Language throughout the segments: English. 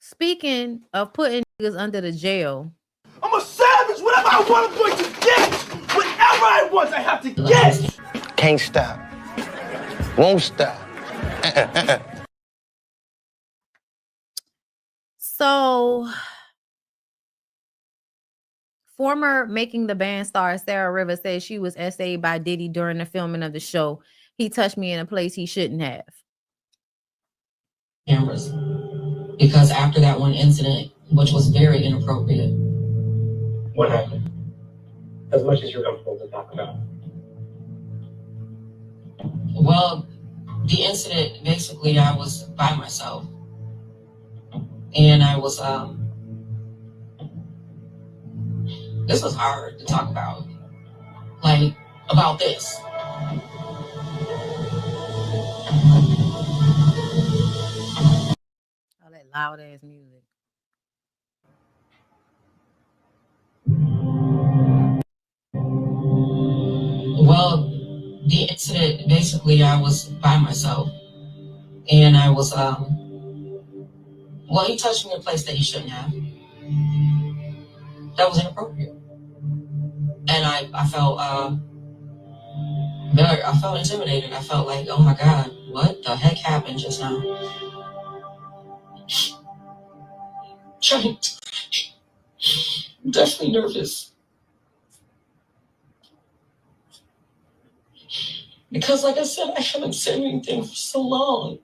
Speaking of putting niggas under the jail. I'm a savage. Whatever I want, I'm going to get. Whatever I want, I have to get. Can't stop. Won't stop. So, former Making the Band star Sara Rivers says she was essayed by Diddy during the filming of the show. He touched me in a place he shouldn't have. Cameras. Because after that one incident, which was very inappropriate. What happened? As much as you're comfortable to talk about. Well, the incident, basically, I was by myself. And I was, this was hard to talk about. Like, about this. All that loud ass music. Well, the incident, basically, I was by myself. And I was, well, he touched me in a place that he shouldn't have. That was inappropriate. And I felt, I felt intimidated. I felt like, oh my God, what the heck happened just now? I'm definitely nervous. Because like I said, I haven't said anything for so long.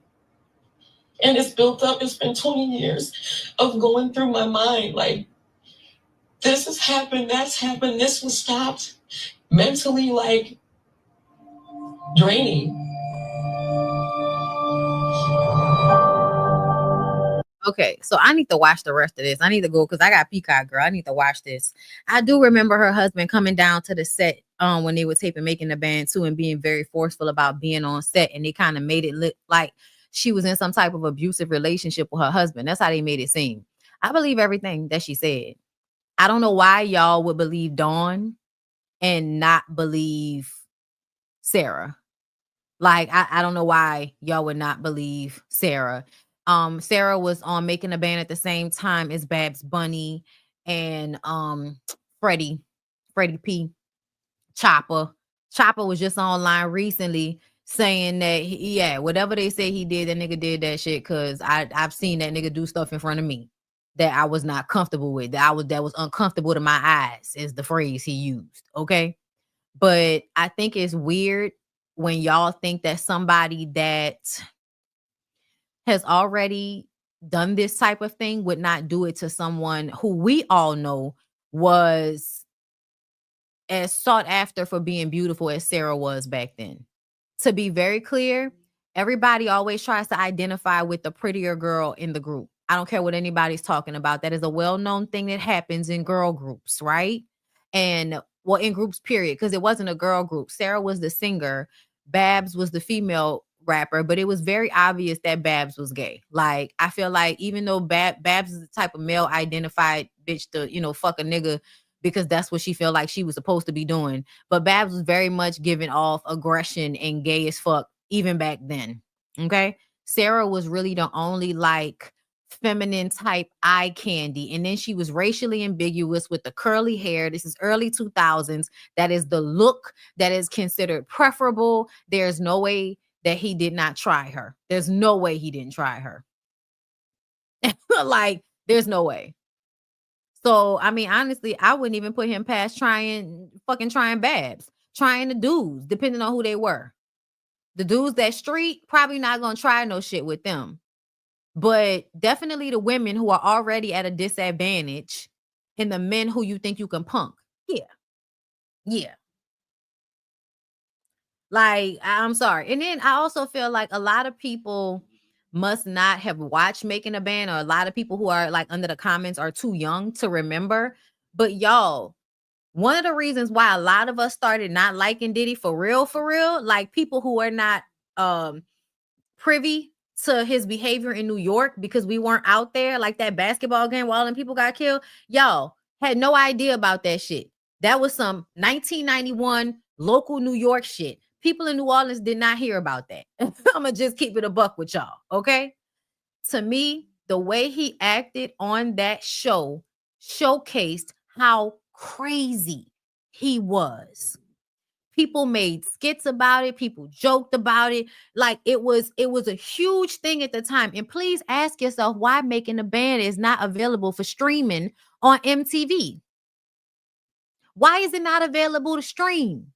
And it's built up. It's been 20 years of going through my mind. Like, this has happened, that's happened, this was stopped. Mentally, like, draining. Okay, so I need to watch the rest of this. I need to go because I got Peacock, girl. I need to watch this. I do remember her husband coming down to the set when they were taping Making the Band too, and being very forceful about being on set, and they kind of made it look like she was in some type of abusive relationship with her husband. That's how they made it seem. I believe everything that she said. I don't know why y'all would believe Dawn and not believe Sara. Like, I don't know why y'all would not believe Sara. Sara was on Making a Band at the same time as Babs Bunny and Freddie P. Chopper. Chopper was just online recently saying that yeah, whatever they say he did, that nigga did that shit because I've seen that nigga do stuff in front of me that I was not comfortable with. That was uncomfortable to my eyes, is the phrase he used. Okay. But I think it's weird when y'all think that somebody that has already done this type of thing would not do it to someone who we all know was as sought after for being beautiful as Sara was back then. To be very clear, everybody always tries to identify with the prettier girl in the group. I don't care what anybody's talking about. That is a well-known thing that happens in girl groups, right? And well, in groups, period, because it wasn't a girl group. Sara was the singer, Babs was the female rapper, but it was very obvious that Babs was gay. Like, I feel like even though Babs is the type of male identified bitch to, fuck a nigga because that's what she felt like she was supposed to be doing. But Babs was very much giving off aggression and gay as fuck even back then. Okay. Sara was really the only like feminine type eye candy. And then she was racially ambiguous with the curly hair. This is early 2000s. That is the look that is considered preferable. There's no way that he did not try her. There's no way he didn't try her. Like, there's no way. So, I mean, honestly, I wouldn't even put him past trying Babs, trying the dudes, depending on who they were. The dudes that street, probably not going to try no shit with them. But definitely the women who are already at a disadvantage and the men who you think you can punk. Yeah. Yeah. Like, I'm sorry. And then I also feel like a lot of people must not have watched Making a Band, or a lot of people who are like under the comments are too young to remember. But y'all, one of the reasons why a lot of us started not liking Diddy for real, like people who are not privy to his behavior in New York because we weren't out there, like that basketball game where all them people got killed, y'all had no idea about that shit. That was some 1991 local New York shit. People in New Orleans did not hear about that. I'm gonna just keep it a buck with y'all, okay? To me, the way he acted on that show showcased how crazy he was. People made skits about it, people joked about it. Like it was a huge thing at the time. And please ask yourself why Making the Band is not available for streaming on MTV. Why is it not available to stream?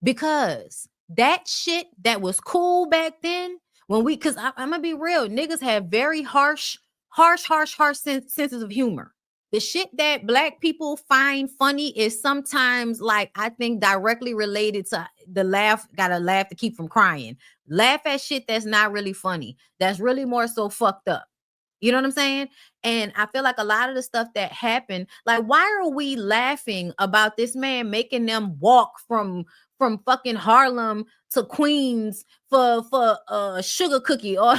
Because that shit that was cool back then, when we, because I'm gonna be real, niggas have very harsh senses of humor. The shit that black people find funny is sometimes, like, I think directly related to the laugh, gotta laugh to keep from crying. Laugh at shit that's not really funny. That's really more so fucked up. You know what I'm saying? And I feel like a lot of the stuff that happened, like, why are we laughing about this man making them walk from fucking Harlem to Queens for a sugar cookie, or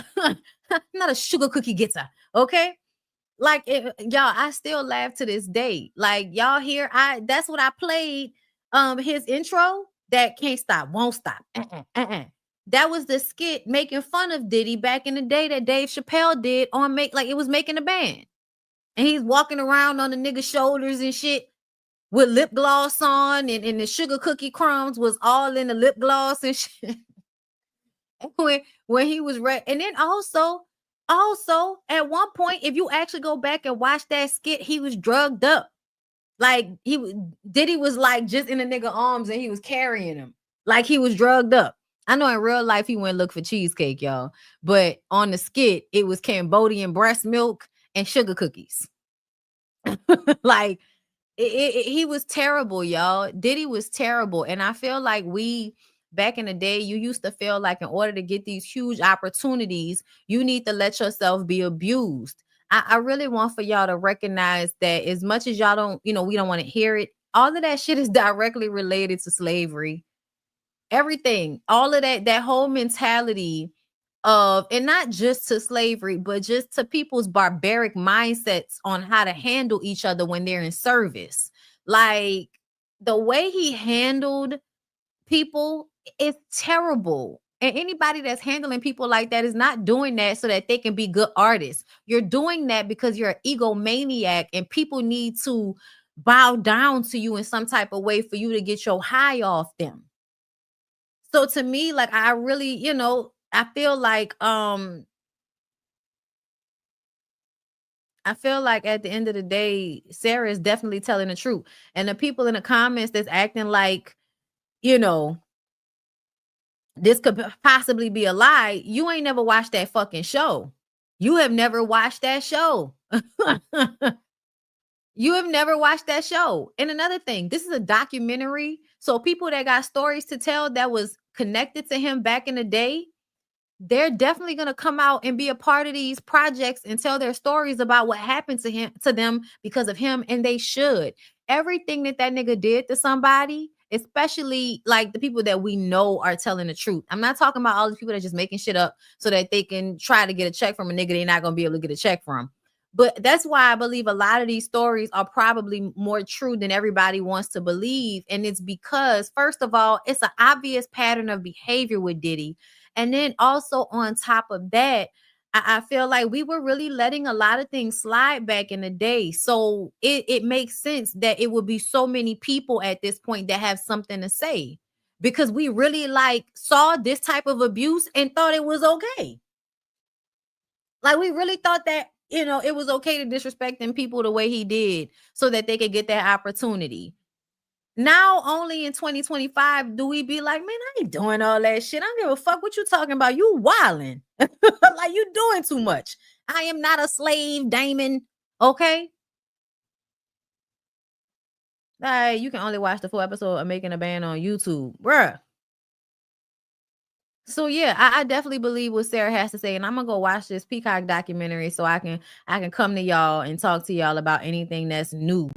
not a sugar cookie getter, okay? Like y'all, I still laugh to this day. Like y'all hear, that's what I played. His intro, that can't stop, won't stop. That was the skit making fun of Diddy back in the day that Dave Chappelle did on it was Making the Band. And he's walking around on the nigga's shoulders and shit with lip gloss on, and the sugar cookie crumbs was all in the lip gloss and shit. when he was and then also at one point, if you actually go back and watch that skit, he was drugged up. Like Diddy was like just in the nigga arms and he was carrying him like he was drugged up. I know in real life he went look for cheesecake, y'all, but on the skit it was Cambodian breast milk and sugar cookies. Like he was terrible, y'all. Diddy was terrible. And I feel like back in the day, you used to feel like in order to get these huge opportunities, you need to let yourself be abused. I really want for y'all to recognize that as much as y'all don't, we don't want to hear it, all of that shit is directly related to slavery. Everything, all of that whole mentality of, and not just to slavery, but just to people's barbaric mindsets on how to handle each other when they're in service. Like the way he handled people is terrible. And anybody that's handling people like that is not doing that so that they can be good artists. You're doing that because you're an egomaniac and people need to bow down to you in some type of way for you to get your high off them. So to me, like, I really, I feel like at the end of the day, Sara is definitely telling the truth. And the people in the comments that's acting like, this could possibly be a lie, you ain't never watched that fucking show. You have never watched that show. You have never watched that show. And another thing, this is a documentary. So people that got stories to tell that was connected to him back in the day, they're definitely going to come out and be a part of these projects and tell their stories about what happened to them because of him. And they should. Everything that nigga did to somebody, especially like the people that we know are telling the truth. I'm not talking about all the people that are just making shit up so that they can try to get a check from a nigga they're not going to be able to get a check from. But that's why I believe a lot of these stories are probably more true than everybody wants to believe. And it's because, first of all, it's an obvious pattern of behavior with Diddy. And then also on top of that, I feel like we were really letting a lot of things slide back in the day. So it makes sense that it would be so many people at this point that have something to say, because we really saw this type of abuse and thought it was okay. Like we really thought that, it was okay to disrespecting people the way he did so that they could get that opportunity. Now, only in 2025 do we be like, man, I ain't doing all that shit. I don't give a fuck what you talking about. You wilding. Like you doing too much. I am not a slave, Damon. Okay? You can only watch the full episode of Making a Band on YouTube. Bruh. So yeah, I definitely believe what Sara has to say, and I'm gonna go watch this Peacock documentary so I can come to y'all and talk to y'all about anything that's new,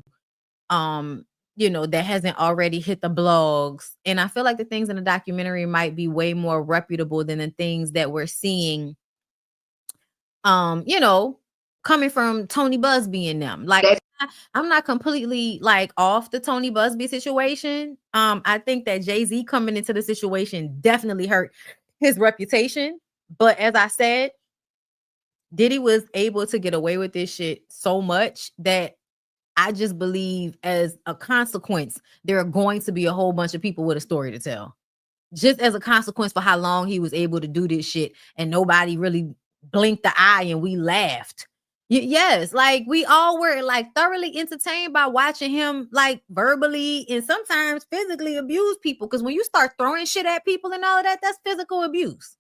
that hasn't already hit the blogs. And I feel like the things in the documentary might be way more reputable than the things that we're seeing, coming from Tony Busby and them. Like I'm not completely off the Tony Busby situation. I think that Jay-Z coming into the situation definitely hurt his reputation. But as I said, Diddy was able to get away with this shit so much that I just believe as a consequence, there are going to be a whole bunch of people with a story to tell. Just as a consequence for how long he was able to do this shit and nobody really blinked the eye and we laughed. Yes, like we all were like thoroughly entertained by watching him like verbally and sometimes physically abuse people. Because when you start throwing shit at people and all of that, that's physical abuse.